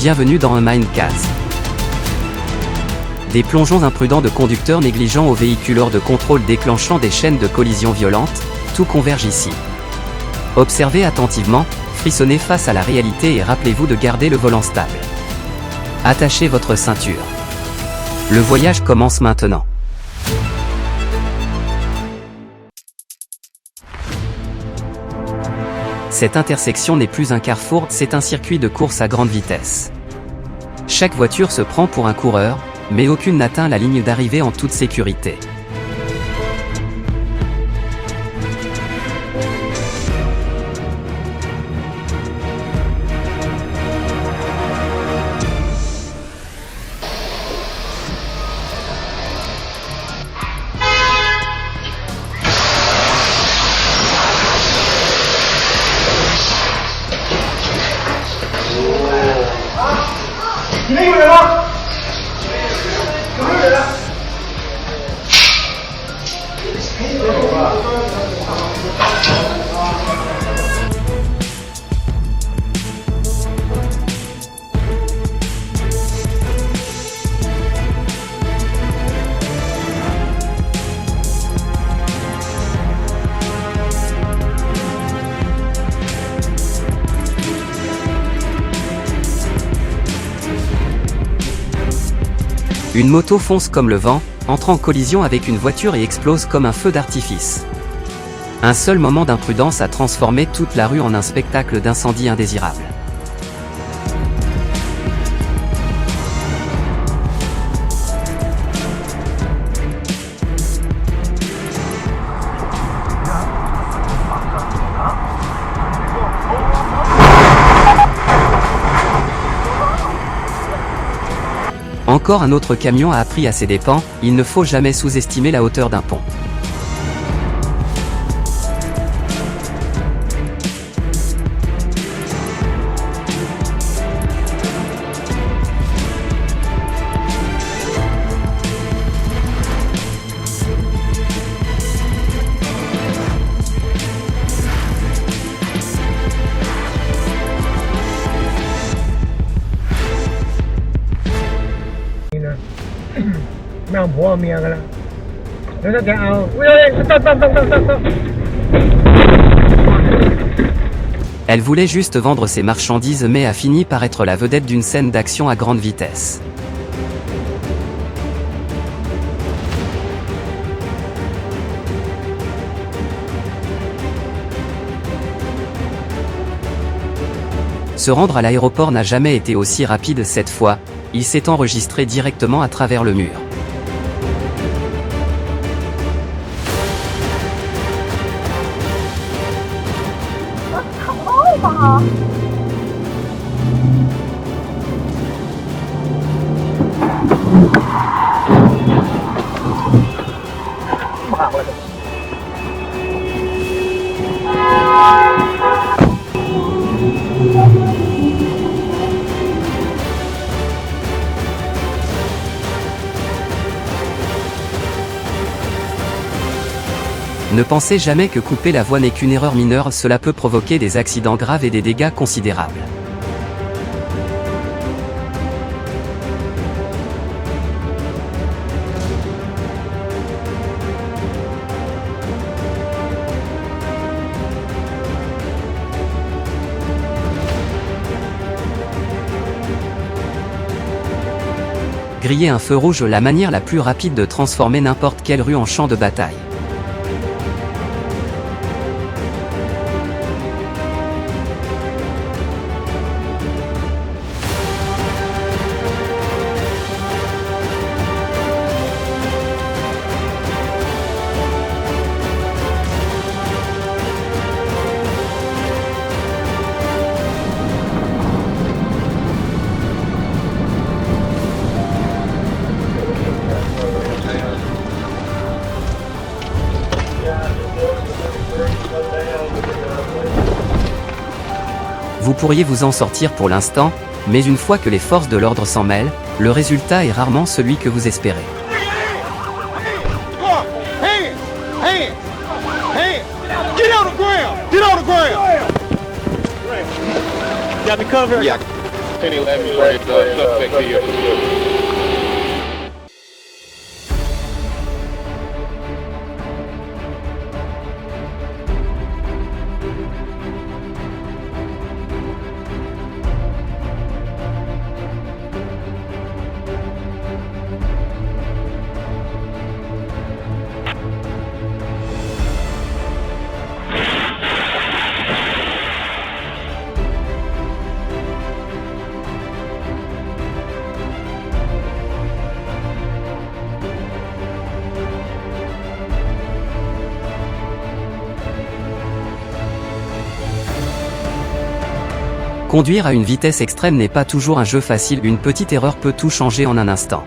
Bienvenue dans un Mindcast. Des plongeons imprudents de conducteurs négligents aux véhicules hors de contrôle déclenchant des chaînes de collisions violentes, tout converge ici. Observez attentivement, frissonnez face à la réalité et rappelez-vous de garder le volant stable. Attachez votre ceinture. Le voyage commence maintenant. Cette intersection n'est plus un carrefour, c'est un circuit de course à grande vitesse. Chaque voiture se prend pour un coureur, mais aucune n'atteint la ligne d'arrivée en toute sécurité. Une moto fonce comme le vent, entre en collision avec une voiture et explose comme un feu d'artifice. Un seul moment d'imprudence a transformé toute la rue en un spectacle d'incendie indésirable. Encore un autre camion a appris à ses dépens, il ne faut jamais sous-estimer la hauteur d'un pont. Elle voulait juste vendre ses marchandises mais a fini par être la vedette d'une scène d'action à grande vitesse. Se rendre à l'aéroport n'a jamais été aussi rapide cette fois, il s'est enregistré directement à travers le mur. Ne pensez jamais que couper la voie n'est qu'une erreur mineure, cela peut provoquer des accidents graves et des dégâts considérables. Griller un feu rouge, la manière la plus rapide de transformer n'importe quelle rue en champ de bataille. Vous pourriez vous en sortir pour l'instant, mais une fois que les forces de l'ordre s'en mêlent, le résultat est rarement celui que vous espérez. Got me covered? Yeah. 1011 ambulance, suspect here. Conduire à une vitesse extrême n'est pas toujours un jeu facile, une petite erreur peut tout changer en un instant.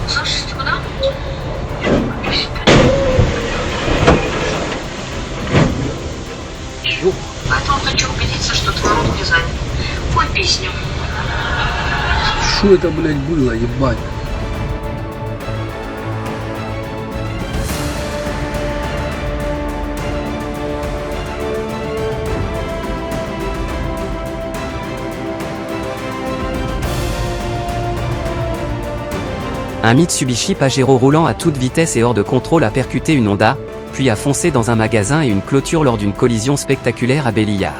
Слушайте, куда? Поэтому хочу убедиться, что твой рот не занят. Пой песню. Что это, блядь, было, ебать? Un Mitsubishi Pajero roulant à toute vitesse et hors de contrôle a percuté une Honda, puis a foncé dans un magasin et une clôture lors d'une collision spectaculaire à Belliard.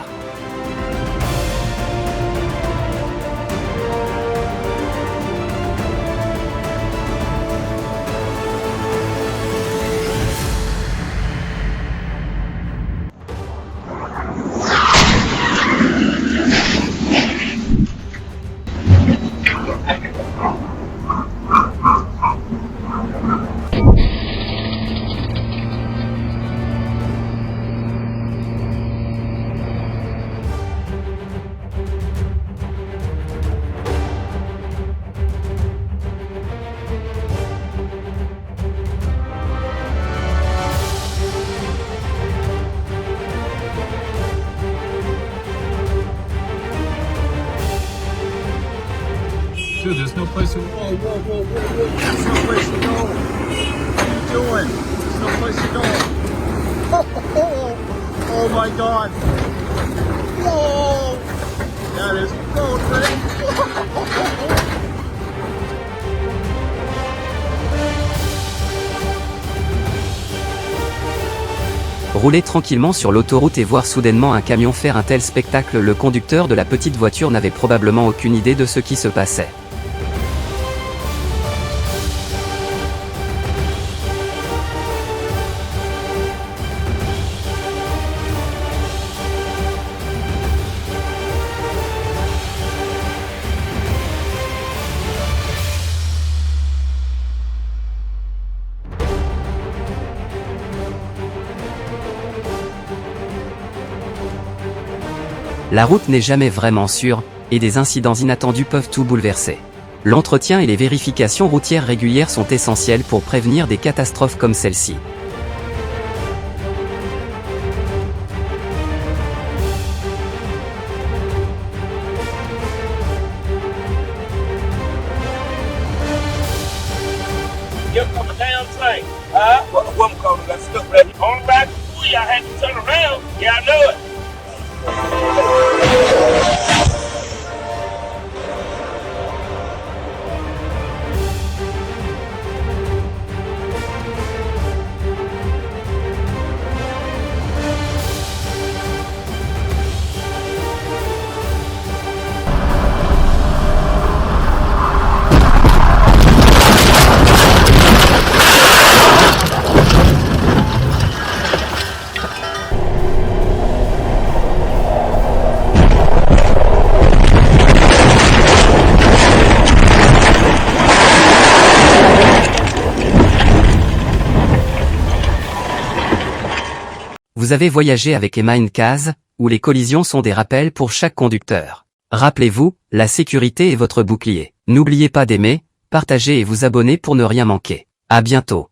Dude, there's no place to whoa, whoa, whoa, whoa, whoa. There's no place to go. What are you doing? There's no place to go. Oh my god. Whoa! That is road rage. Rouler tranquillement sur l'autoroute et voir soudainement un camion faire un tel spectacle, le conducteur de la petite voiture n'avait probablement aucune idée de ce qui se passait. La route n'est jamais vraiment sûre, et des incidents inattendus peuvent tout bouleverser. L'entretien et les vérifications routières régulières sont essentielles pour prévenir des catastrophes comme celle-ci. Give them a damn thing. What call got stuck right here. On the back, I had to turn around. Yeah, I know it. Vous avez voyagé avec Emma Incas, où les collisions sont des rappels pour chaque conducteur. Rappelez-vous, la sécurité est votre bouclier. N'oubliez pas d'aimer, partager et vous abonner pour ne rien manquer. À bientôt.